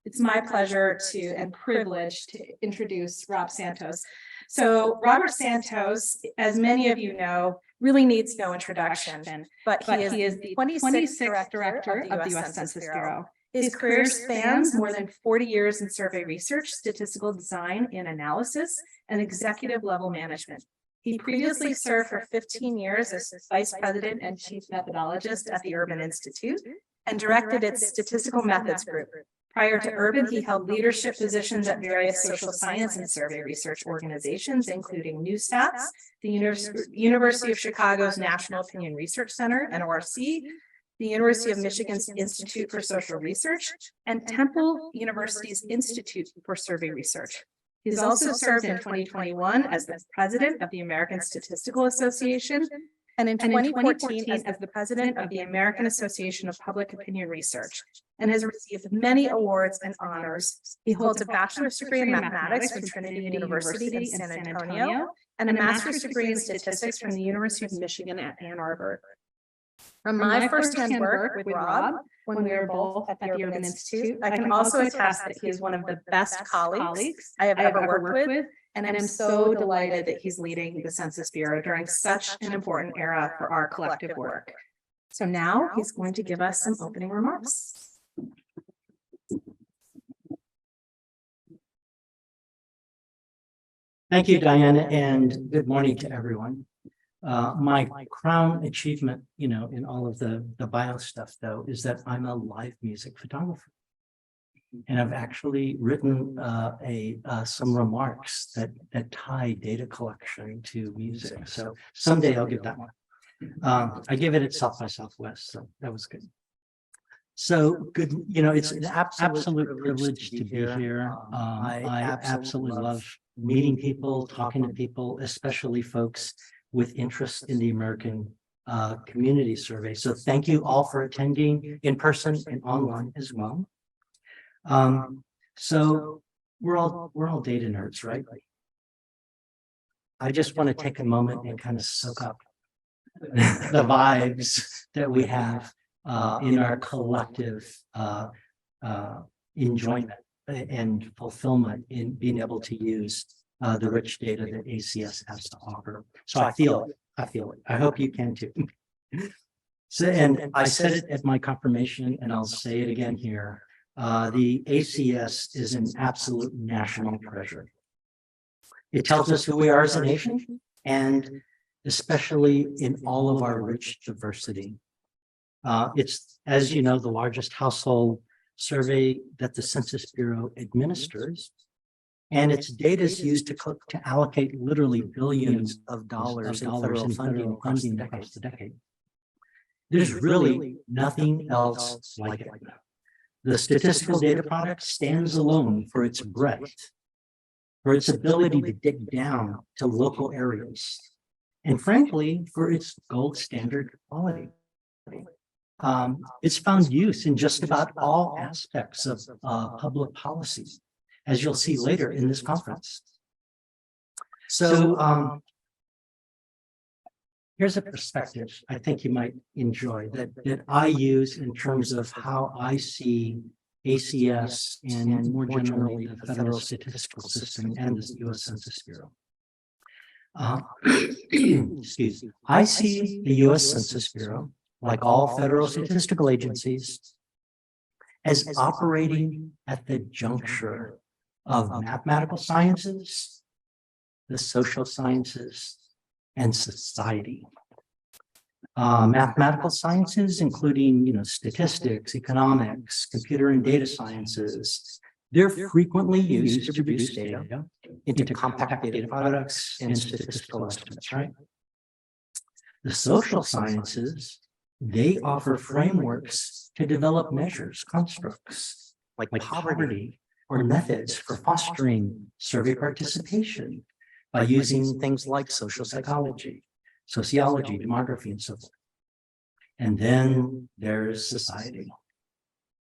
It's my pleasure and privilege to introduce Rob Santos. So Robert Santos, as many of you know, really needs no introduction, but he is the 26th director of the U.S. Census Bureau. His career spans more than 40 years in survey research, statistical design and analysis, and executive level management. He previously served for 15 years as vice president and chief methodologist at the Urban Institute and directed its statistical methods group. Prior to Urban, he held leadership positions at various social science and survey research organizations, including New Stats, the University of Chicago's National Opinion Research Center, NORC, the University of Michigan's Institute for Social Research, and Temple University's Institute for Survey Research. He's also served in 2021 as the president of the American Statistical Association and in 2014 as the president of the American Association of Public Opinion Research, and has received many awards and honors. He holds a bachelor's degree in mathematics from Trinity University in San Antonio and a master's degree in statistics from the University of Michigan at Ann Arbor. From my firsthand work with Rob, when we were both at the Urban Institute, I can also attest that he is one of the best colleagues I have ever worked with, and I'm so delighted that he's leading the Census Bureau during such an important era for our collective work. So now he's going to give us some opening remarks. Thank you, Diana, and good morning to everyone. My crown achievement, in all of the bio stuff, though, is that I'm a live music photographer. And I've actually written some remarks that tie data collection to music. So someday I'll give that one. I gave it at South by Southwest, so that was good. So good, it's an absolute privilege to be here. I absolutely love meeting people, talking to people, especially folks with interest in the American Community Survey. So thank you all for attending in person and online as well. So we're all data nerds, right? I just want to take a moment and kind of soak up the vibes that we have in our collective enjoyment and fulfillment in being able to use the rich data that ACS has to offer. So I feel it. I hope you can too. So, and I said it at my confirmation, and I'll say it again here. The ACS is an absolute national treasure. It tells us who we are as a nation, and especially in all of our rich diversity. It's, as you know, the largest household survey that the Census Bureau administers, and its data is used to allocate literally billions of dollars in federal funding across the decade. There's really nothing else like it. The statistical data product stands alone for its breadth, for its ability to dig down to local areas, and frankly, for its gold standard quality. It's found use in just about all aspects of public policy, as you'll see later in this conference. So here's a perspective I think you might enjoy that I use in terms of how I see ACS and more generally the federal statistical system and the U.S. Census Bureau. Excuse me. I see the U.S. Census Bureau, like all federal statistical agencies, as operating at the juncture of mathematical sciences, the social sciences, and society. Mathematical sciences, including statistics, economics, computer and data sciences, they're frequently used to produce data into compact data products and statistical estimates, right? The social sciences, they offer frameworks to develop measures, constructs like poverty, or methods for fostering survey participation by using things like social psychology, sociology, demography, and so forth. And then there's society.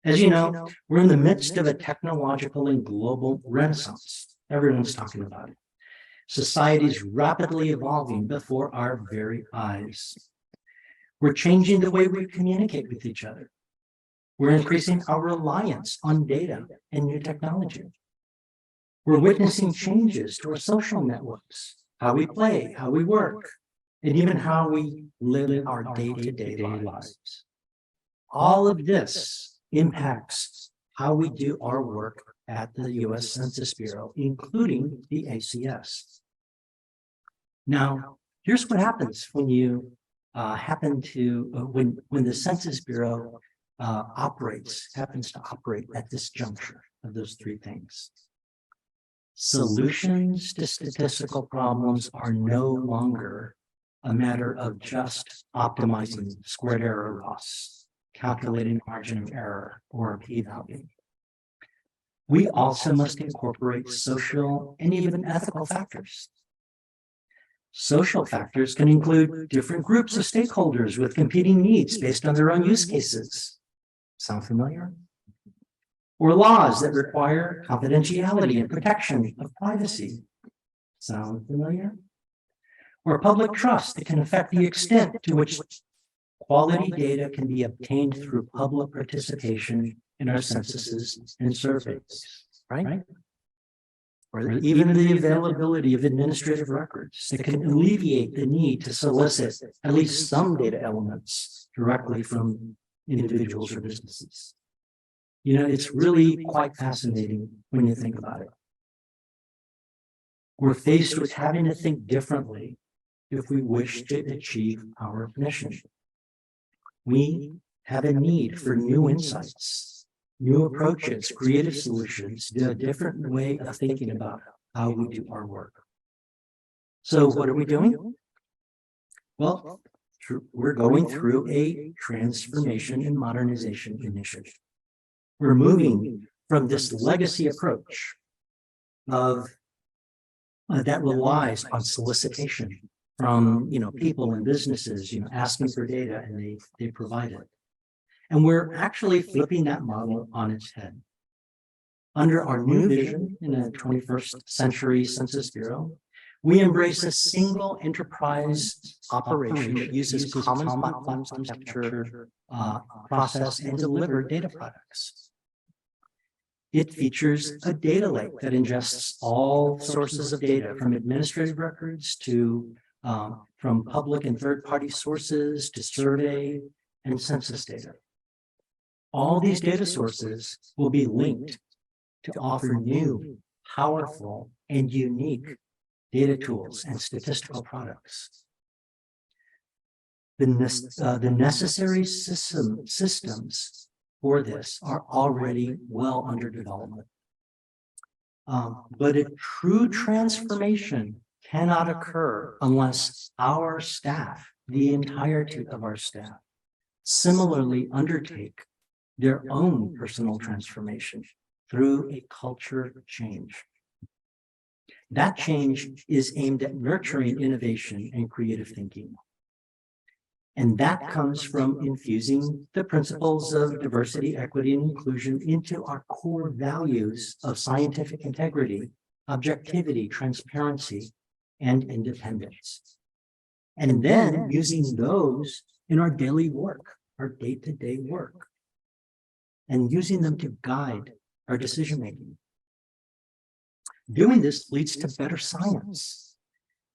As you know, we're in the midst of a technological and global renaissance. Everyone's talking about it. Society's rapidly evolving before our very eyes. We're changing the way we communicate with each other. We're increasing our reliance on data and new technology. We're witnessing changes to our social networks, how we play, how we work, and even how we live our day-to-day lives. All of this impacts how we do our work at the U.S. Census Bureau, including the ACS. Now, here's what happens when you when the Census Bureau happens to operate at this juncture of those three things. Solutions to statistical problems are no longer a matter of just optimizing squared error loss, calculating margin of error, or p-value. We also must incorporate social and even ethical factors. Social factors can include different groups of stakeholders with competing needs based on their own use cases. Sound familiar? Or laws that require confidentiality and protection of privacy. Sound familiar? Or public trust that can affect the extent to which quality data can be obtained through public participation in our censuses and surveys, right? Or even the availability of administrative records that can alleviate the need to solicit at least some data elements directly from individuals or businesses. You know, it's really quite fascinating when you think about it. We're faced with having to think differently if we wish to achieve our mission. We have a need for new insights, new approaches, creative solutions, a different way of thinking about how we do our work. So what are we doing? Well, we're going through a transformation and modernization initiative. We're moving from this legacy approach of that relies on solicitation from people and businesses asking for data, and they provide it. And we're actually flipping that model on its head. Under our new vision in a 21st century Census Bureau, we embrace a single enterprise operation that uses common platforms to capture, process, and deliver data products. It features a data lake that ingests all sources of data, from administrative records to from public and third-party sources to survey and census data. All these data sources will be linked to offer new, powerful, and unique data tools and statistical products. The necessary systems for this are already well under development. But a true transformation cannot occur unless our staff, the entirety of our staff, similarly undertake their own personal transformation through a culture change. That change is aimed at nurturing innovation and creative thinking. And that comes from infusing the principles of diversity, equity, and inclusion into our core values of scientific integrity, objectivity, transparency, and independence. And then using those in our daily work, our day-to-day work, and using them to guide our decision-making. Doing this leads to better science,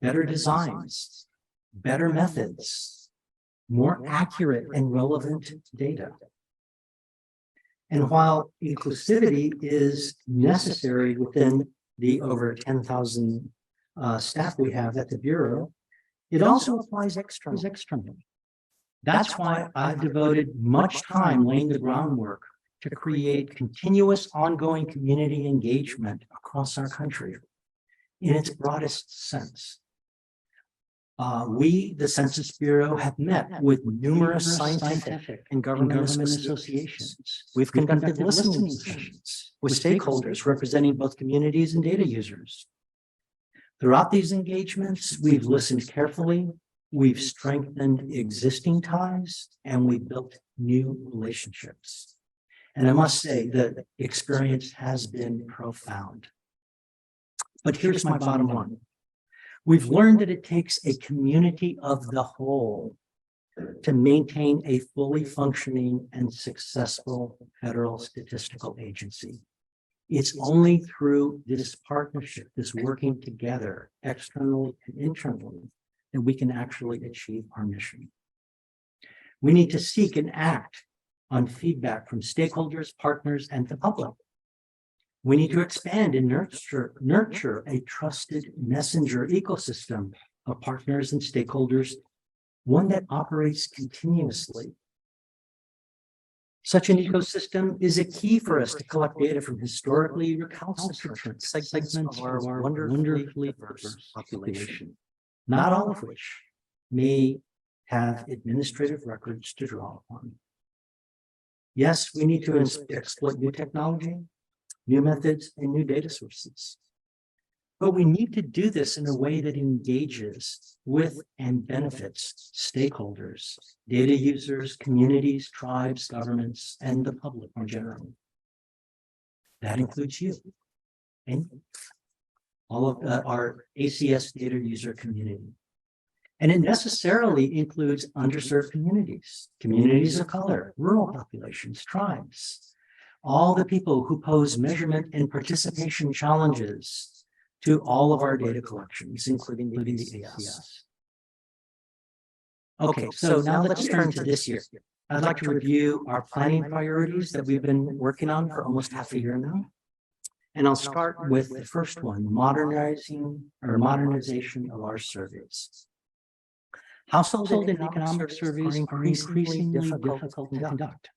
better designs, better methods, more accurate and relevant data. And while inclusivity is necessary within the over 10,000 staff we have at the Bureau, it also applies externally. That's why I've devoted much time laying the groundwork to create continuous ongoing community engagement across our country in its broadest sense. We, the Census Bureau, have met with numerous scientific and government associations. We've conducted listening sessions with stakeholders representing both communities and data users. Throughout these engagements, we've listened carefully, we've strengthened existing ties, and we've built new relationships. And I must say that the experience has been profound. But here's my bottom line. We've learned that it takes a community of the whole to maintain a fully functioning and successful federal statistical agency. It's only through this partnership, this working together, externally and internally, that we can actually achieve our mission. We need to seek and act on feedback from stakeholders, partners, and the public. We need to expand and nurture a trusted messenger ecosystem of partners and stakeholders, one that operates continuously. Such an ecosystem is a key for us to collect data from historically recalcitrant segments of our wonderfully diverse population, not all of which may have administrative records to draw upon. Yes, we need to exploit new technology, new methods, and new data sources. But we need to do this in a way that engages with and benefits stakeholders, data users, communities, tribes, governments, and the public more generally. That includes you and all of our ACS data user community. And it necessarily includes underserved communities, communities of color, rural populations, tribes, all the people who pose measurement and participation challenges to all of our data collections, including the ACS. Okay, so now let's turn to this year. I'd like to review our planning priorities that we've been working on for almost half a year now. And I'll start with the first one, modernization of our surveys. Household and economic surveys are increasingly difficult to conduct.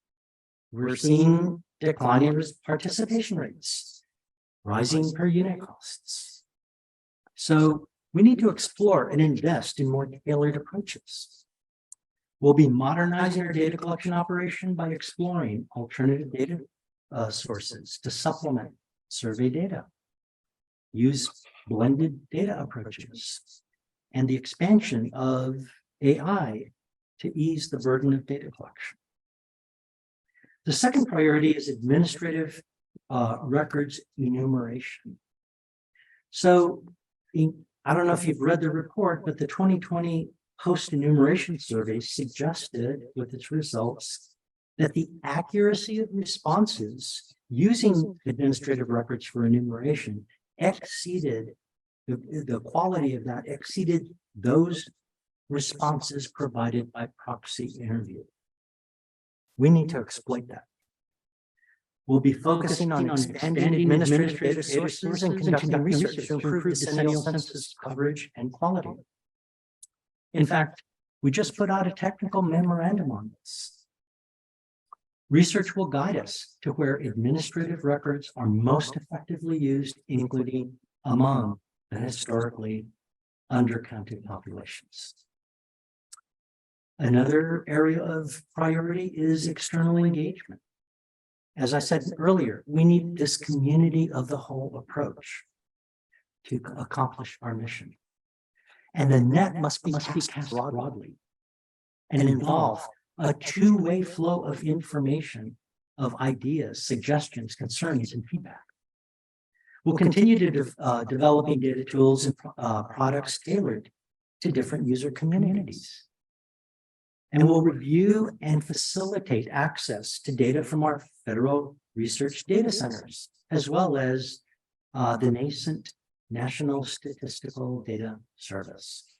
We're seeing declining participation rates, rising per unit costs. So we need to explore and invest in more tailored approaches. We'll be modernizing our data collection operation by exploring alternative data sources to supplement survey data, use blended data approaches, and the expansion of AI to ease the burden of data collection. The second priority is administrative records enumeration. So I don't know if you've read the report, but the 2020 post-enumeration survey suggested with its results that the accuracy of responses using administrative records for enumeration exceeded, the quality of that exceeded those responses provided by proxy interview. We need to exploit that. We'll be focusing on expanding administrative data sources and conducting research to improve decennial census coverage and quality. In fact, we just put out a technical memorandum on this. Research will guide us to where administrative records are most effectively used, including among the historically undercounted populations. Another area of priority is external engagement. As I said earlier, we need this community of the whole approach to accomplish our mission. And the net must be cast broadly and involve a two-way flow of information, of ideas, suggestions, concerns, and feedback. We'll continue to developing data tools and products tailored to different user communities. And we'll review and facilitate access to data from our federal research data centers, as well as the nascent National Statistical Data Service.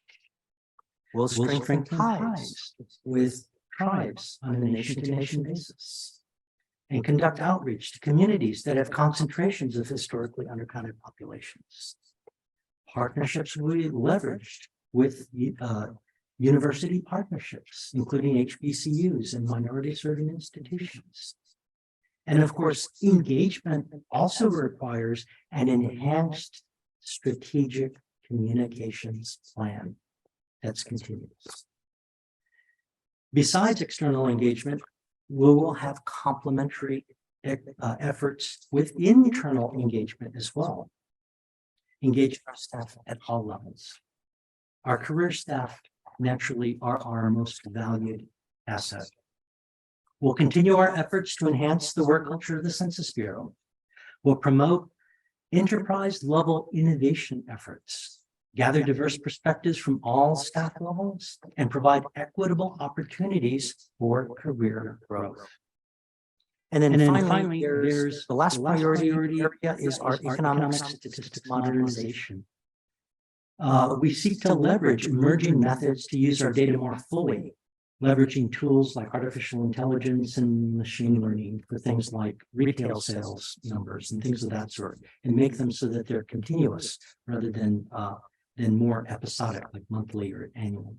We'll strengthen ties with tribes on a nation-to-nation basis and conduct outreach to communities that have concentrations of historically undercounted populations. Partnerships will be leveraged with university partnerships, including HBCUs and minority-serving institutions. And of course, engagement also requires an enhanced strategic communications plan that's continuous. Besides external engagement, we will have complementary efforts with internal engagement as well. Engage our staff at all levels. Our career staff naturally are our most valued asset. We'll continue our efforts to enhance the work culture of the Census Bureau. We'll promote enterprise-level innovation efforts gather diverse perspectives from all staff levels, and provide equitable opportunities for career growth. And then finally, there's the last priority area is our economic statistics modernization. We seek to leverage emerging methods to use our data more fully, leveraging tools like artificial intelligence and machine learning for things like retail sales numbers and things of that sort, and make them so that they're continuous rather than more episodic, like monthly or annual.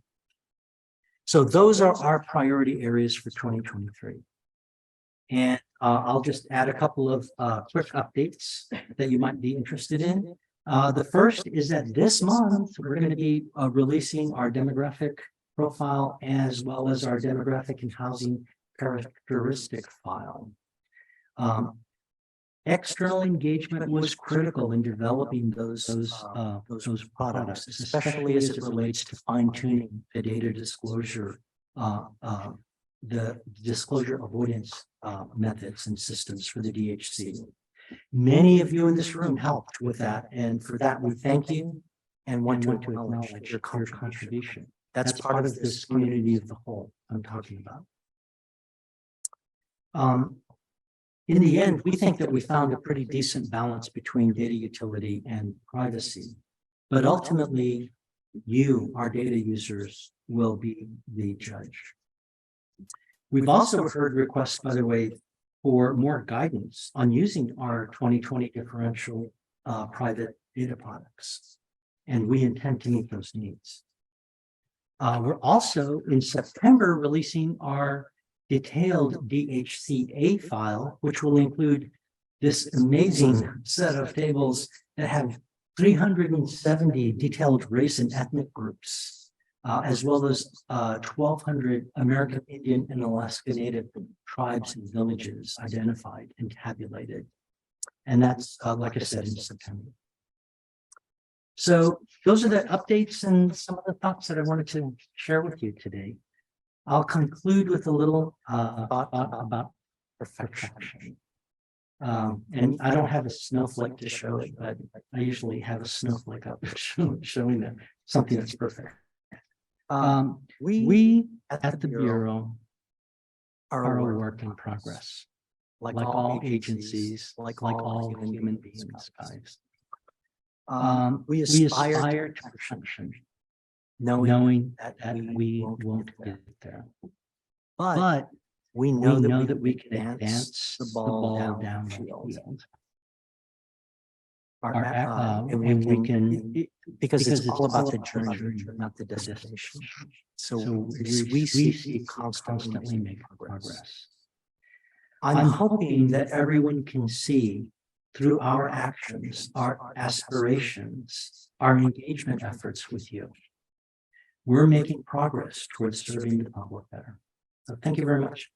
So those are our priority areas for 2023. And I'll just add a couple of quick updates that you might be interested in. The first is that this month, we're going to be releasing our demographic profile as well as our demographic and housing characteristic file. External engagement was critical in developing those products, especially as it relates to fine-tuning the data disclosure, the disclosure avoidance methods and systems for the DHC. Many of you in this room helped with that, and for that we thank you and want to acknowledge your contribution. That's part of this community of the whole I'm talking about. In the end, we think that we found a pretty decent balance between data utility and privacy, but ultimately you, our data users, will be the judge. We've also heard requests, by the way, for more guidance on using our 2020 differential private data products, and we intend to meet those needs. We're also in September releasing our detailed DHCA file, which will include this amazing set of tables that have 370 detailed race and ethnic groups, as well as 1,200 American Indian and Alaska Native tribes and villages identified and tabulated. And that's, like I said, in September. So those are the updates and some of the thoughts that I wanted to share with you today. I'll conclude with a little thought about perfection. And I don't have a snowflake to show it, but I usually have a snowflake up showing that something that's perfect. We at the Bureau are a work in progress, like all agencies, like all human beings, guys. We aspire to perfection, knowing that we won't get there. But we know that we can advance the ball down the field. And we can, because it's all about the journey, not the destination. So we see constantly make progress. I'm hoping that everyone can see through our actions, our aspirations, our engagement efforts with you. We're making progress towards serving the public better. So thank you very much.